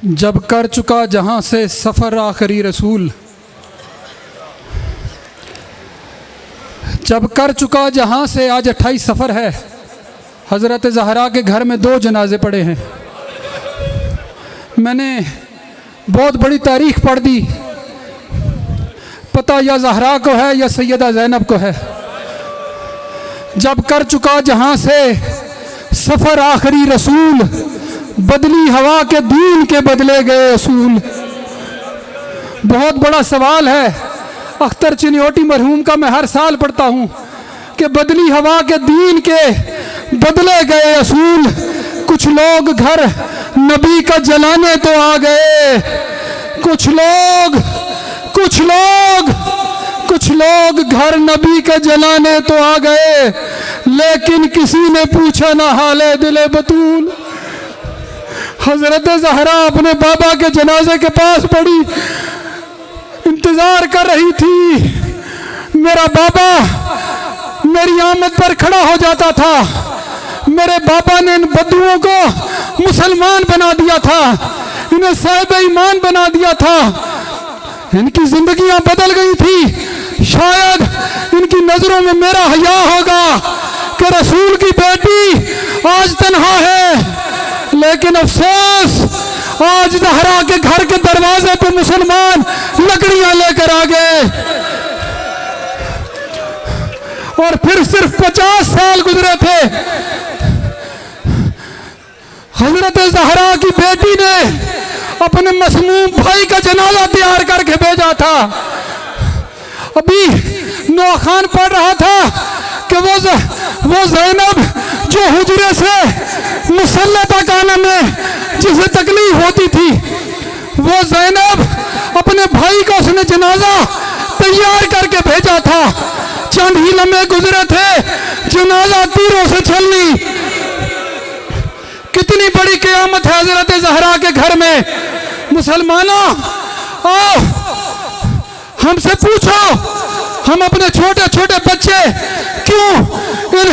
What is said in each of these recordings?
जब कर चुका जहाँ से सफ़र आखिरी रसूल, जब कर चुका जहाँ से आज 28 सफ़र है। हज़रत ज़हरा के घर में 2 जनाजे पड़े हैं। मैंने बहुत बड़ी तारीख़ पढ़ दी, पता या ज़हरा को है या सैयदा ज़ैनब को है। जब कर चुका जहाँ से सफ़र आखिरी रसूल, बदली हवा के दीन के बदले गए असूल। बहुत बड़ा सवाल है, अख्तर चिन्योटी मरहूम का मैं हर साल पढ़ता हूँ कि बदली हवा के दीन के बदले गए असूल। कुछ लोग घर नबी का जलाने तो आ गए, कुछ लोग घर नबी के जलाने तो आ गए, लेकिन किसी ने पूछा ना हाले दिले बतूल। हजरत ज़हरा अपने बाबा के जनाजे के पास पड़ी, इंतजार कर रही थी। मेरा बाबा मेरी आमद पर खड़ा हो जाता था। मेरे बाबा ने इन बद्दुओं को मुसलमान बना दिया था, इन्हें साहिब ईमान बना दिया था। इनकी जिंदगियां बदल गई थी। शायद इनकी नजरों में मेरा हया होगा कि रसूल की बेटी आज तन्हा है, लेकिन अफसोस आज ज़हरा के घर के दरवाजे पे मुसलमान लकड़ियां लेकर आ गए। और फिर सिर्फ 50 साल गुजरे थे। हजरत ज़हरा की बेटी ने अपने मसमूम भाई का जनाजा तैयार करके भेजा था। अभी नौखान पढ़ रहा था कि वो ज़ैनब जो हुजरे से मुसल्ला तक आने में जिसे तकलीफ होती थी, वो ज़ैनब अपने भाई का उसने जनाजा तैयार करके भेजा था। चंद ही लम्हे गुजरे थे, जनाजा तीरों से छलनी। कितनी बड़ी क़यामत है हज़रत ज़हरा के घर में। मुसलमानों आओ, हमसे पूछो, हम अपने छोटे छोटे बच्चे क्यों इन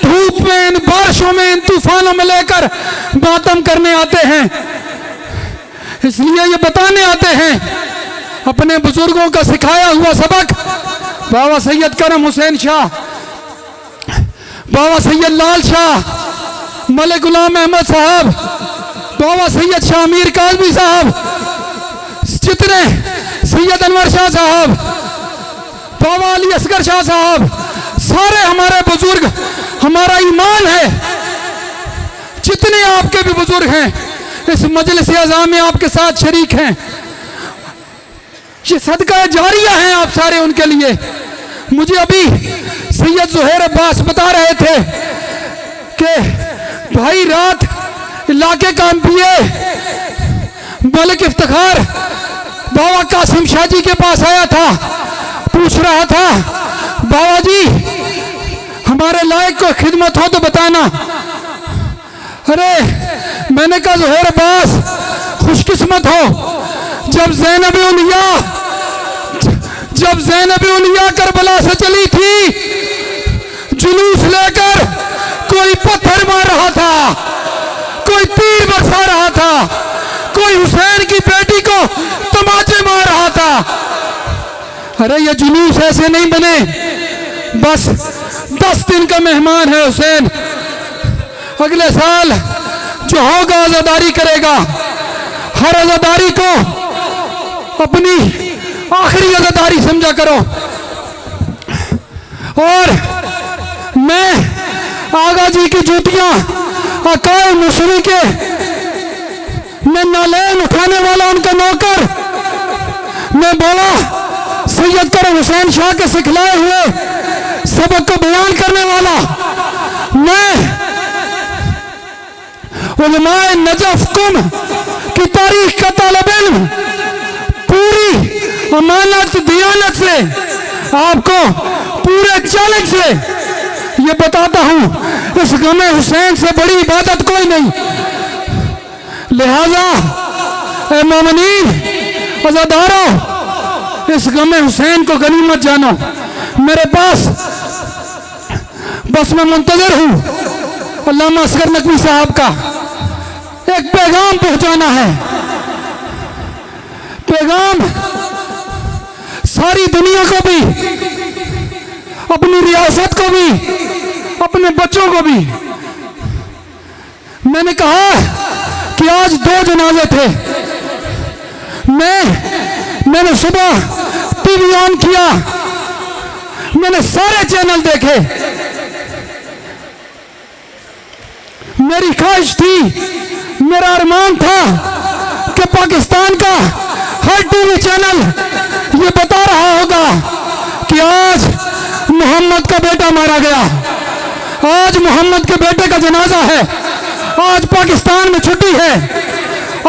धूप में, इन बारिशों में, इन तूफानों में लेकर मातम करने आते हैं? इसलिए ये बताने आते हैं अपने बुजुर्गों का सिखाया हुआ सबक। बाबा सैयद करम हुसैन शाह, बाबा सैयद लाल शाह, मलिक गुलाम अहमद साहब, बाबा सैयद शाह मीर काज़मी साहब, जितने सैयद अनवर शाह साहब, बाबा अली असगर शाह साहब, सारे हमारे बुजुर्ग, हमारा ईमान है। जितने आपके भी बुजुर्ग हैं इस मजलिस अज़ा में आपके साथ शरीक हैं, ये सदका जारिया हैं आप सारे उनके लिए। मुझे अभी सैयद ज़ुहैर अब्बास बता रहे थे कि भाई रात इलाके का एमपीए मलिक इफ्तिखार बाबा कासिम शाह जी के पास आया था, पूछ रहा था बाबा जी हमारे लायक कोई खिदमत हो तो बताना। अरे मैंने कहा ज़ुहैर अब्बास खुशकिस्मत हो, जब ज़ैनब उलिया करबला से चली थी, जुलूस लेकर कोई पत्थर मार रहा था, कोई तीर बरसा रहा था, कोई हुसैन की बेटी को तमाचे मार रहा था। अरे ये जुलूस ऐसे नहीं बने, बस 10 दिन का मेहमान है हुसैन, अगले साल जो होगा आज़ादारी करेगा। हर आज़ादारी को अपनी आखिरी आज़ादारी समझा करो। और मैं आगा जी की जूतियां अकाए मुसरी के मैं नालैन उठाने वाला उनका नौकर, मैं बोला सैयद करम हुसैन शाह के सिखलाए हुए सबक को बयान करने वाला, मैं उलमाए नजफ कुम की तारीख का तालिब इल्म पूरी अमानत दियानत से आपको पूरे चैलेंज से ये बताता हूँ, इस गमे हुसैन से बड़ी इबादत कोई नहीं। लिहाजा ए मोमिनीन अज़ादारों, इस गमे हुसैन को गनीमत जानो। मेरे पास बस मैं मुंतज़िर हूँ अल्लामा असगर नकवी साहब का एक पैगाम पहुँचाना है। पैगाम सारी दुनिया को भी, अपनी रियासत को भी, अपने बच्चों को भी। मैंने कहा कि आज 2 जनाजे थे। मैंने सुबह टीवी ऑन किया, मैंने सारे चैनल देखे। मेरी ख्वाहिश थी, मेरा अरमान था कि पाकिस्तान का हर टीवी चैनल ये बता रहा होगा कि आज मोहम्मद का बेटा मारा गया, आज मोहम्मद के बेटे का जनाजा है, आज पाकिस्तान में छुट्टी है,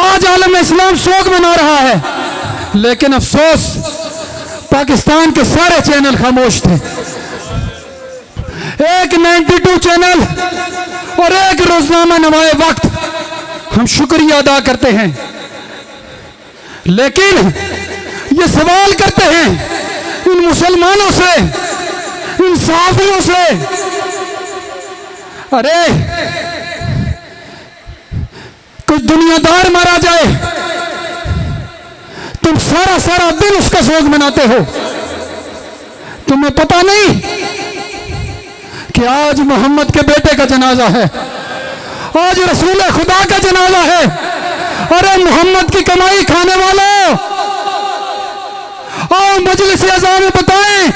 आज आलम इस्लाम शोक मना रहा है। लेकिन अफसोस पाकिस्तान के सारे चैनल खामोश थे। एक 92 चैनल और एक रोजनामा नवाए वक्त, हम शुक्रिया अदा करते हैं, लेकिन ये सवाल करते हैं इन मुसलमानों से, इन सहाफियों से, अरे कोई दुनियादार मारा जाए, तुम सारा दिन उसका शोक मनाते हो। तुम्हें पता नहीं कि आज मोहम्मद के बेटे का जनाजा है, आज रसूल खुदा का जनाजा है। अरे मोहम्मद की कमाई खाने वालों, आओ मजलिस अज़ा में बताएं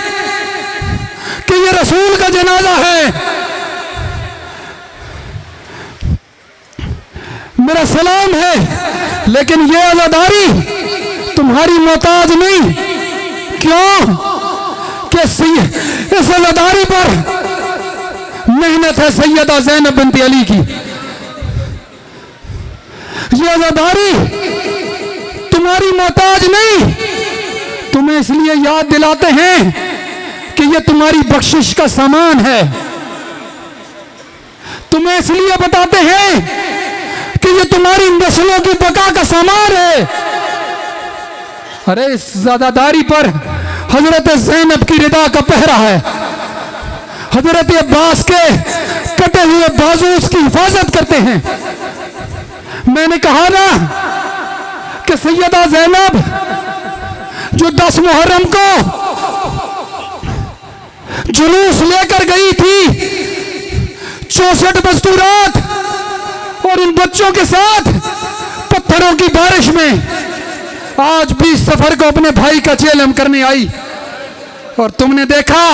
कि ये रसूल का जनाजा है। मेरा सलाम है, लेकिन ये आज़ादारी तुम्हारी मोहताज नहीं। क्यों कि इस आज़ादारी पर मेहनत है सैयदा ज़ैनब बिन्त अली की। ये आज़ादारी तुम्हारी मोहताज नहीं, तुम्हें इसलिए याद दिलाते हैं कि ये तुम्हारी बख्शिश का सामान है। तुम्हें इसलिए बताते हैं कि ये तुम्हारी नस्लों की बका का सामान है। अरे इस ज़ादादारी पर हजरत ज़ैनब की रिदा का पहरा है, हजरत अब्बास के कटे हुए बाजू उसकी हिफाजत करते हैं। मैंने कहा ना कि सैयदा ज़ैनब जो 10 मुहर्रम को जुलूस लेकर गई थी 64 मस्तूरात और इन बच्चों के साथ पत्थरों की बारिश में, आज 20 सफर को अपने भाई का चेलम करने आई। और तुमने देखा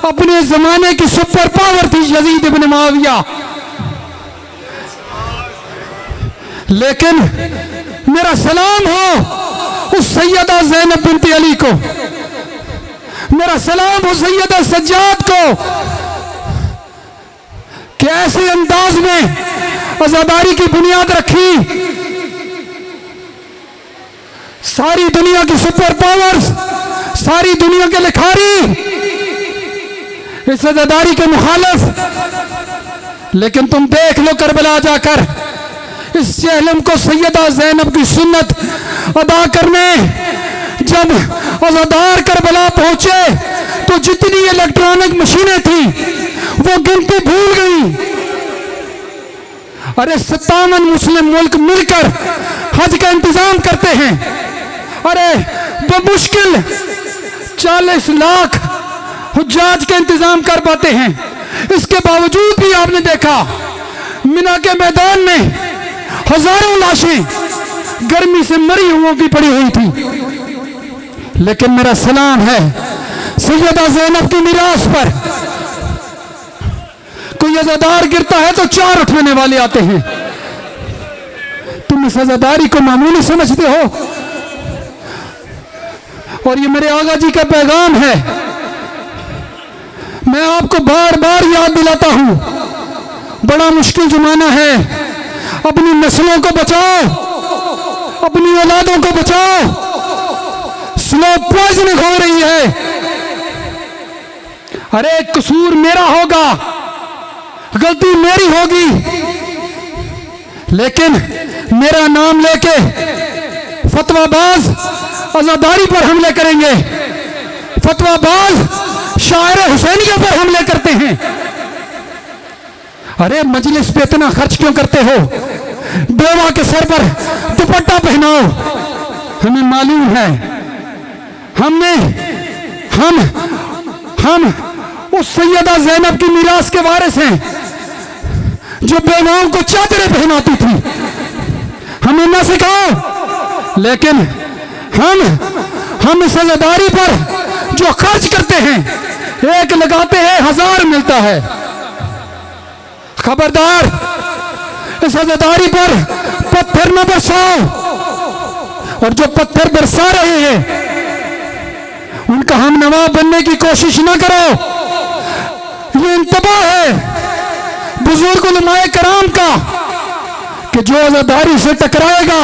अपने जमाने की सुपर पावर थी यजीद इब्न मुआविया, लेकिन मेरा सलाम हो उस सैयदा ज़ैनब बिन्त अली को, मेरा सलाम हो सैयदा सज्जाद को कि ऐसे अंदाज में आज़ादारी की बुनियाद रखी। सारी दुनिया की सुपर पावर्स, सारी दुनिया के लिखारी इस आज़ादारी के मुखालिफ, लेकिन तुम देख लो करबला जाकर इस चेहलम को सैयदा ज़ैनब की सुन्नत अदा करने जब आज़ादार करबला पहुंचे तो जितनी इलेक्ट्रॉनिक मशीनें थी वो गिनती भूल गई। अरे 57 मुस्लिम मुल्क मिलकर हज का इंतजाम करते हैं। अरे बमुश्किल 40 लाख हुज्जाज का इंतजाम कर पाते हैं। इसके बावजूद भी आपने देखा मिना के मैदान में हजारों लाशें गर्मी से मरी हुओं की पड़ी हुई थी। लेकिन मेरा सलाम है सैयदा ज़ैनब की मिरास पर। कोई अज़ादार गिरता है तो 4 उठाने वाले आते हैं। तुम इस अज़ादारी को मामूली समझते हो, और ये मेरे आगा जी का पैगाम है। मैं आपको बार बार याद दिलाता हूं, बड़ा मुश्किल जमाना है। अपनी नस्लों को बचाओ, अपनी औलादों को बचाओ। स्लो पॉइजनिंग हो रही है। अरे कसूर मेरा होगा, गलती मेरी होगी, लेकिन मेरा नाम लेके फतवाबाज आज़ादारी पर हमले करेंगे, फतवाबाज शायर हुसैनिया पर हमले करते हैं। अरे मजलिस पे इतना खर्च क्यों करते हो? बेवा के सर पर दुपट्टा पहनाओ, हमें मालूम है हम उस सैयदा ज़ैनब की मीरास के वारिस हैं जो बेवाओं को चादरें पहनाती थी। हमें ना सिखाओ, लेकिन हम इस अज़ादारी पर जो खर्च करते हैं, एक लगाते हैं 1000 मिलता है। खबरदार, इस अज़ादारी पर पत्थर न बरसाओ, और जो पत्थर बरसा रहे हैं उनका हम नवा बनने की कोशिश न करो। ये इंतबा है बुजुर्ग उलमाए कराम का कि जो अज़ादारी से टकराएगा,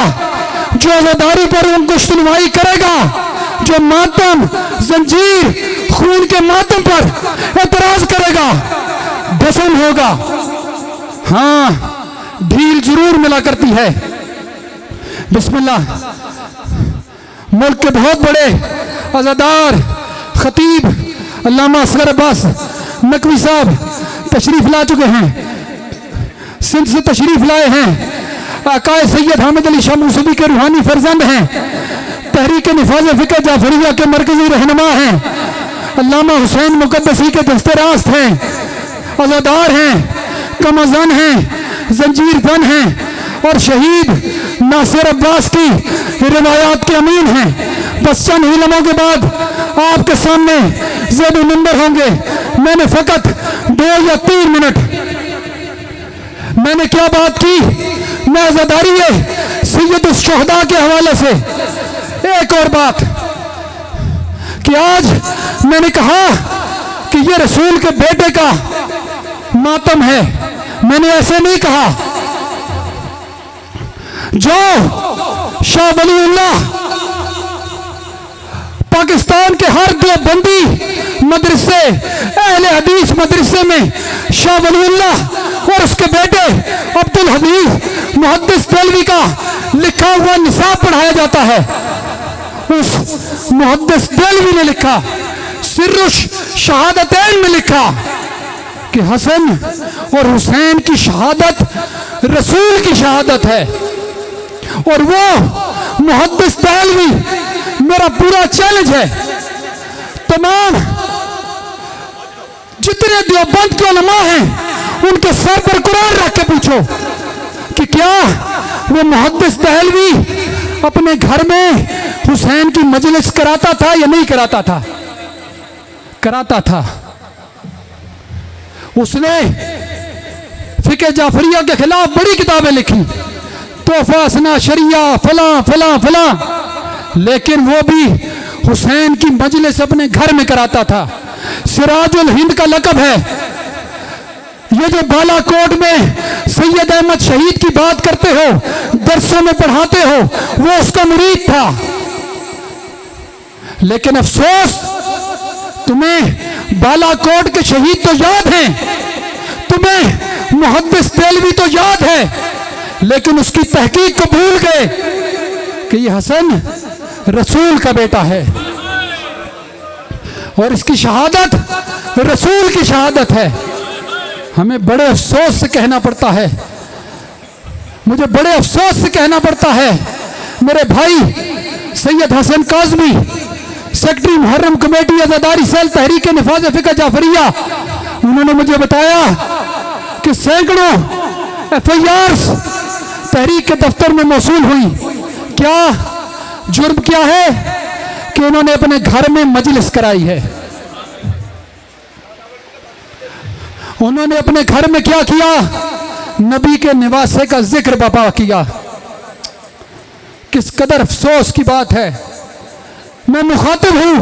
जो अज़ादारी पर अंगुश्तनुमाई करेगा, जो मातम, जंजीर, खून के मातम पर एतराज करेगा, दफन होगा। हाँ, ढील जरूर मिला करती है। बिस्मिल्लाह। मुल्क के बहुत बड़े अज़ादार खतीब अल्लामा असगर अब्बास नकवी साहब तशरीफ ला चुके हैं, सिंध से तशरीफ लाए हैं। आकाए सैयद हामिद अली शाह मूसवी के रूहानी फर्जंद हैं। तहरीक निफाज फ़िक़्ह जाफरिया के मरकजी रहनुमा हैं। अल्लामा हुसैन मुक़द्दसी के दस्ते रास्त हैं। अज़ादार हैं, कमज़न हैं, जंजीर फन हैं, और शहीद नासिर अब्बास की रिवायात के अमीन हैं। बस चंद उलमा के बाद आपके सामने ज़ेब मिंबर होंगे। मैंने फ़कत 2 या 3 मिनट, मैंने क्या बात की, मैं अज़ादारी सैयद शुहदा के हवाले से एक और बात कि आज मैंने कहा कि ये रसूल के बेटे का मातम है। मैंने ऐसे नहीं कहा। जो शाह वलीउल्लाह पाकिस्तान के हर देवबंदी मदरसे, अहले हदीस मदरसे में शाह वलीउल्लाह और उसके बेटे अब्दुल हदीस मुहद्दिस देलवी का लिखा हुआ निसाब पढ़ाया जाता है। उस मुहद्दिस देलवी ने लिखा, सिर्रुश शहादतैन में लिखा कि हसन और हुसैन की शहादत रसूल की शहादत है। और वो मुहद्दिस देलवी, मेरा पूरा चैलेंज है, तमाम जितने देवबंद के उलमा हैं उनके सर पर कुरान रख के पूछो कि क्या वो मुहद्दिस देलवी अपने घर में हुसैन की मजलिस कराता था या नहीं कराता था? कराता था। उसने फ़िक़्ह जाफरिया के खिलाफ बड़ी किताबें लिखी, तोहफा असना शरिया, फला फला फला, लेकिन वो भी हुसैन की मजलिस अपने घर में कराता था। सिराजुल हिंद का लक़ब है। ये जो बालाकोट में सैयद अहमद शहीद की बात करते हो, दरसों में पढ़ाते हो, वो उसका मुरीद था। लेकिन अफसोस, तुम्हें बालाकोट के शहीद तो याद हैं, तुम्हें मुहद्दिस देलवी तो याद है, लेकिन उसकी तहकीक को भूल गए कि ये हसन रसूल का बेटा है और इसकी शहादत रसूल की शहादत है। हमें बड़े अफसोस से कहना पड़ता है, मुझे बड़े अफसोस से कहना पड़ता है, मेरे भाई Syed Hasan Kazmi, secretary Muharram committee Azadari cell Tehreek Nifaz Fiqh Jafaria, उन्होंने मुझे बताया कि सैकड़ों FIRs तहरीक के दफ्तर में मौसूल हुई। क्या जुर्म क्या है कि उन्होंने अपने घर में मजलिस कराई है। उन्होंने अपने घर में क्या किया? नबी के निवासे का जिक्र बपा किया। किस कदर अफसोस की बात है। मैं मुखातिब हूं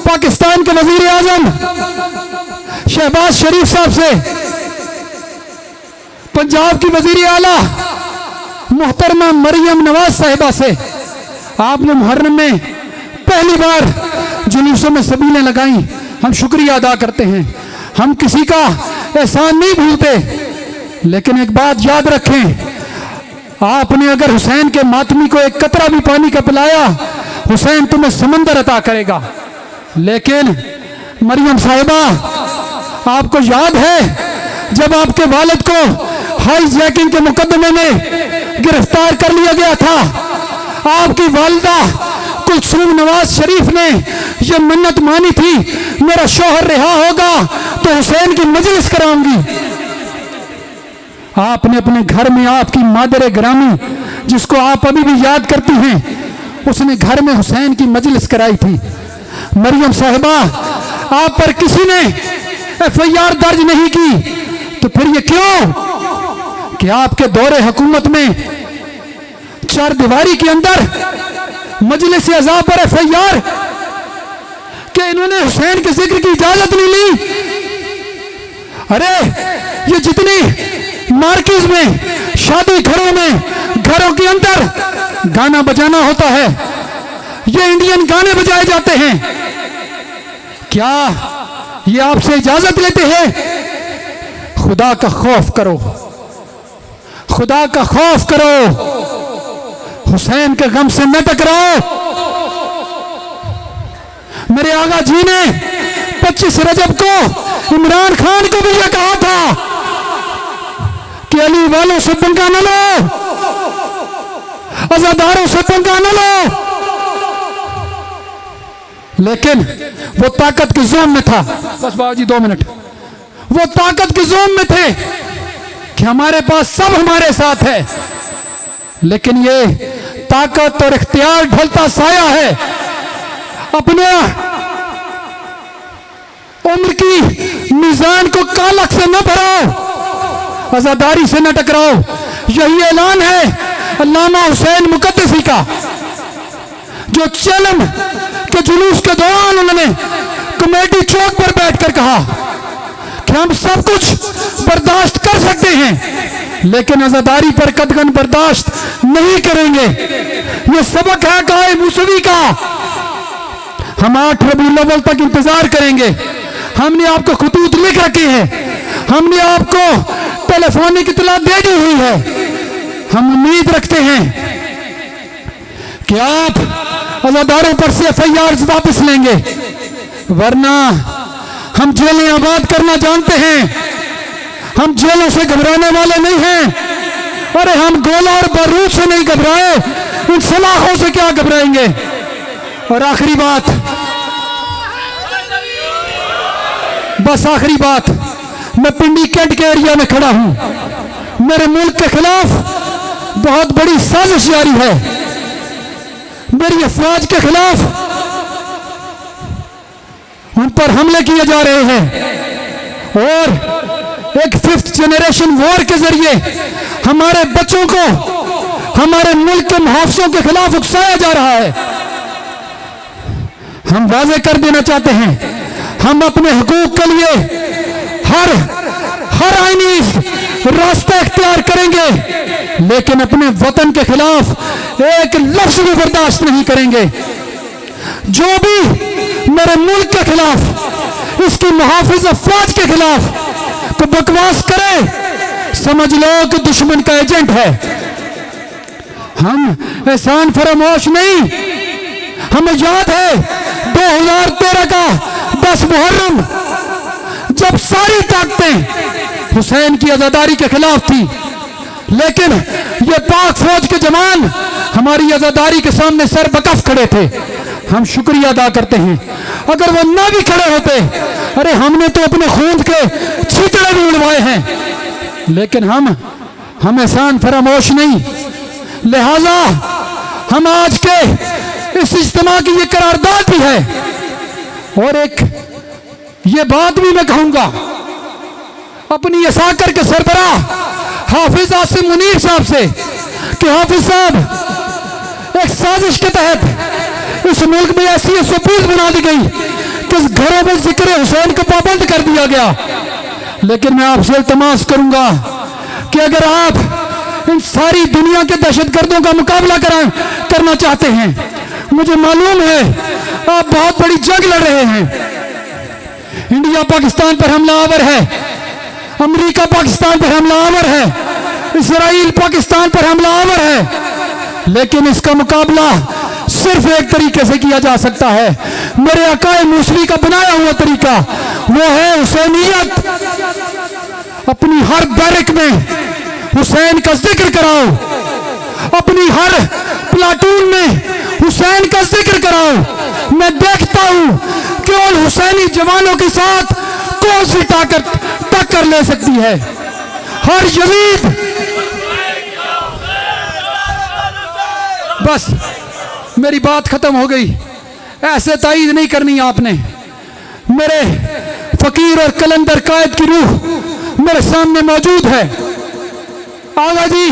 पाकिस्तान के वजीर आजम शहबाज शरीफ साहब से, पंजाब की वजीर आला मोहतरमा मरियम नवाज साहिबा से। आपने मुहर्रम में पहली बार जुलूसों में सबीलें लगाई, हम शुक्रिया अदा करते हैं। हम किसी का एहसान नहीं भूलते, लेकिन एक बात याद रखें, आपने अगर हुसैन के मातमी को एक कतरा भी पानी का पिलाया, हुसैन तुम्हें समंदर अता करेगा। लेकिन मरियम साहिबा, आपको याद है जब आपके वालिद को हाई जैकिंग के मुकदमे में गिरफ्तार कर लिया गया था, आपकी वालिदा कुलसूम नवाज शरीफ ने यह मन्नत मानी थी, मेरा शौहर रिहा होगा तो हुसैन की मजलिस कराऊंगी। आपने अपने घर में आपकी मादर ग्रामी, जिसको आप अभी भी याद करती हैं, उसने घर में हुसैन की मजलिस कराई थी। मरियम साहिबा, आप पर किसी ने FIR दर्ज नहीं की, तो फिर ये क्यों कि आपके दौरे हुकूमत में चार दीवारी के अंदर मजलिस अज़ा पर FIR कि इन्होंने हुसैन के जिक्र की इजाजत नहीं ली। अरे ये जितनी मार्केज में, शादी घरों में, घरों के अंदर गाना बजाना होता है, ये इंडियन गाने बजाए जाते हैं, क्या ये आपसे इजाजत लेते हैं? खुदा का खौफ करो, खुदा का खौफ करो, हुसैन के गम से न टकराओ। मेरे आगा जी ने 25 रजब को इमरान खान को भी यह कहा था कि अली वालों से पंगा न लो, अज़ादारों से पंगा न लो। लेकिन वो ताकत के जोन में था, बस बाबूजी 2 मिनट, वो ताकत के जोन में थे कि हमारे पास सब हमारे साथ है, लेकिन ये ताकत और इख्तियार ढलता साया है। अपने उम्र की मीजान को कालक से न भराओ, आजादारी से न टकराओ। यही ऐलान है अल्लामा हुसैन मुकद्दसी का, जो चलम के जुलूस के दौरान उन्होंने कमेटी चौक पर बैठकर कहा कि हम सब कुछ बर्दाश्त कर सकते हैं, लेकिन आजादारी पर कदगन बर्दाश्त नहीं करेंगे। ये सबक है काए मूसवी का। हम 8 रबीउल अव्वल तक इंतजार करेंगे। हमने आपको खतूत लिख रखे हैं, हमने आपको टेलीफोनिक इतला दे दी हुई है। हम उम्मीद रखते हैं कि आप आजादारों पर से FIR वापस लेंगे, वरना हम जेलें आबाद करना जानते हैं। हम जेलों से घबराने वाले नहीं हैं। अरे हम गोला और बारूद से नहीं घबराए, इन सलाखों से क्या घबराएंगे। और आखिरी बात, बस आखिरी बात, मैं पिंडी कैंट के एरिया में खड़ा हूं। मेरे मुल्क के खिलाफ बहुत बड़ी साजिश जारी है, मेरी अफवाज के खिलाफ उन पर हमले किए जा रहे हैं और एक 5th जनरेशन वॉर के जरिए हमारे बच्चों को हमारे मुल्क के मुहाफिजों के खिलाफ उकसाया जा रहा है। हम वाज़ेह कर देना चाहते हैं, हम अपने हुकूक के लिए हर आईनी रास्ता इख्तियार करेंगे, लेकिन अपने वतन के खिलाफ एक लफ्ज भी बर्दाश्त नहीं करेंगे। जो भी मेरे मुल्क के खिलाफ, इसकी मुहाफिज अफवाज के खिलाफ तो बकवास करे, समझ लो कि दुश्मन का एजेंट है। हम एहसान फरामोश नहीं। हमें याद है 2013 का 10 मुहर्रम, जब सारी ताकतें हुसैन की आजादारी के खिलाफ थी, लेकिन ये पाक फौज के जवान हमारी आजादारी के सामने सर बकफ खड़े थे। हम शुक्रिया अदा करते हैं। अगर वो ना भी खड़े होते, अरे हमने तो अपने खून के छींटड़े भी उड़वाए हैं, लेकिन हम एहसान फरामोश नहीं। लिहाजा हम आज के इस इज्तिमा की ये करारदाद भी है, और एक ये बात भी मैं कहूंगा अपनी यसाकर के सरबराह हाफिज आसिम मुनीर साहब से कि हाफिज साहब, एक साजिश के तहत इस मुल्क में ऐसी सूबीज बना दी गई कि इस घरों में जिक्र हुसैन को पाबंद कर दिया गया। लेकिन मैं आपसे इल्तमास करूंगा कि अगर आप इन सारी दुनिया के दहशतगर्दों का मुकाबला करना चाहते हैं, मुझे मालूम है आप बहुत बड़ी जंग लड़ रहे हैं। इंडिया पाकिस्तान पर हमलावर है, अमेरिका पाकिस्तान पर हमलावर है, इजराइल पाकिस्तान पर हमलावर है, लेकिन इसका मुकाबला सिर्फ एक तरीके से किया जा सकता है, मेरे अकाए मूसवी का बनाया हुआ तरीका, वो है हुसैनियत। अपनी हर बैरक में हुसैन का जिक्र कराओ, अपनी हर प्लाटून में हुसैन का जिक्र कराओ। मैं देखता हूं केवल हुसैनी जवानों के साथ कौन सी ताकत टक्कर ले सकती है। हर यजीद, बस मेरी बात खत्म हो गई। ऐसे तायीद नहीं करनी आपने। मेरे फकीर और कलंदर कायद की रूह मेरे सामने मौजूद है। आगा जी,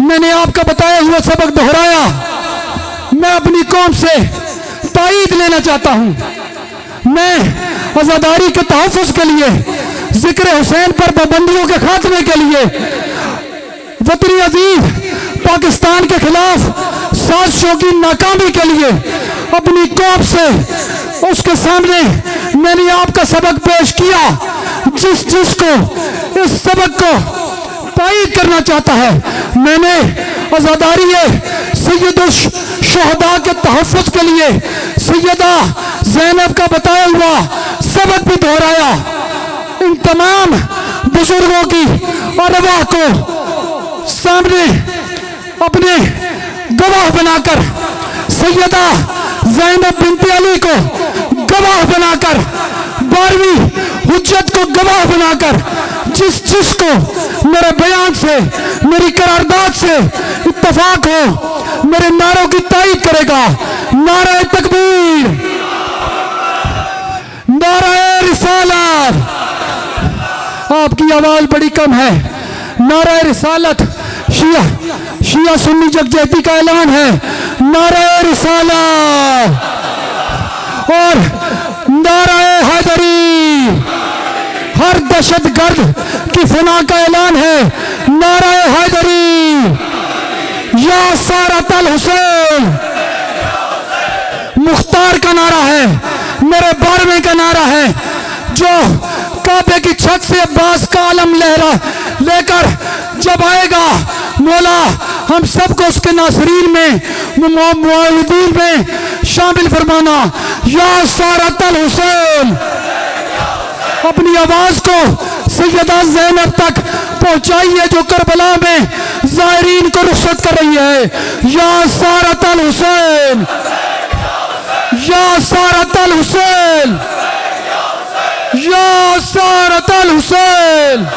मैंने आपका बताया हुआ सबक दोहराया। मैं अपनी कौम से तायीद लेना चाहता हूं। मैं आजादारी के तहफ़्फ़ुज़ के लिए, जिक्र हुसैन पर पाबंदियों के खात्मे के लिए, वतनी अजीज पाकिस्तान के खिलाफ साजिशों की नाकामी के लिए अपनी कौम से, उसके सामने मैंने आपका सबक पेश किया। जिसको इस सबक को तायीद करना चाहता है, मैंने आजादारी सैयदुल शुहदा के तहफ़्फ़ुज़ के लिए सैयदा ज़ैनब का बताया हुआ सबक भी दोहराया। इन तमाम बुजुर्गों की अरवाह को सामने अपने गवाह बनाकर, सैयदा ज़ैनब बिनते अली को गवाह बनाकर, 12वीं हुज्जत को गवाह बनाकर, जिसको मेरे बयान से, मेरी करारदाद से इत्तफाक हो, मेरे नारों की तायीद करेगा। नारे तकबीर, नारे रिसालत। आपकी आवाज बड़ी कम है। नारे रिसालत, शिया सुन्नी यकजहती का ऐलान है। नारे रिसालत और नारे हैदरी, हर दहशतगर्द की फना का ऐलान है। नारे हैदरी, या सारत अल हुसैन। मुख्तार का नारा है, मेरे 12वें का नारा है, जो काबे की छत से अब्बास का आलम लहरा लेकर जब आएगा, मौला हम सबको उसके नासरीन में, मुआविदीन में शामिल फरमाना। या सारत अल हुसैन। अपनी आवाज को सैयदा ज़ैनब तक पहुंचाइए, जो करबला में ज़ायरीन को रुखसत कर रही है। या सारत अल हुसैन, या सारत अल हुसैन, या सारत अल हुसैन।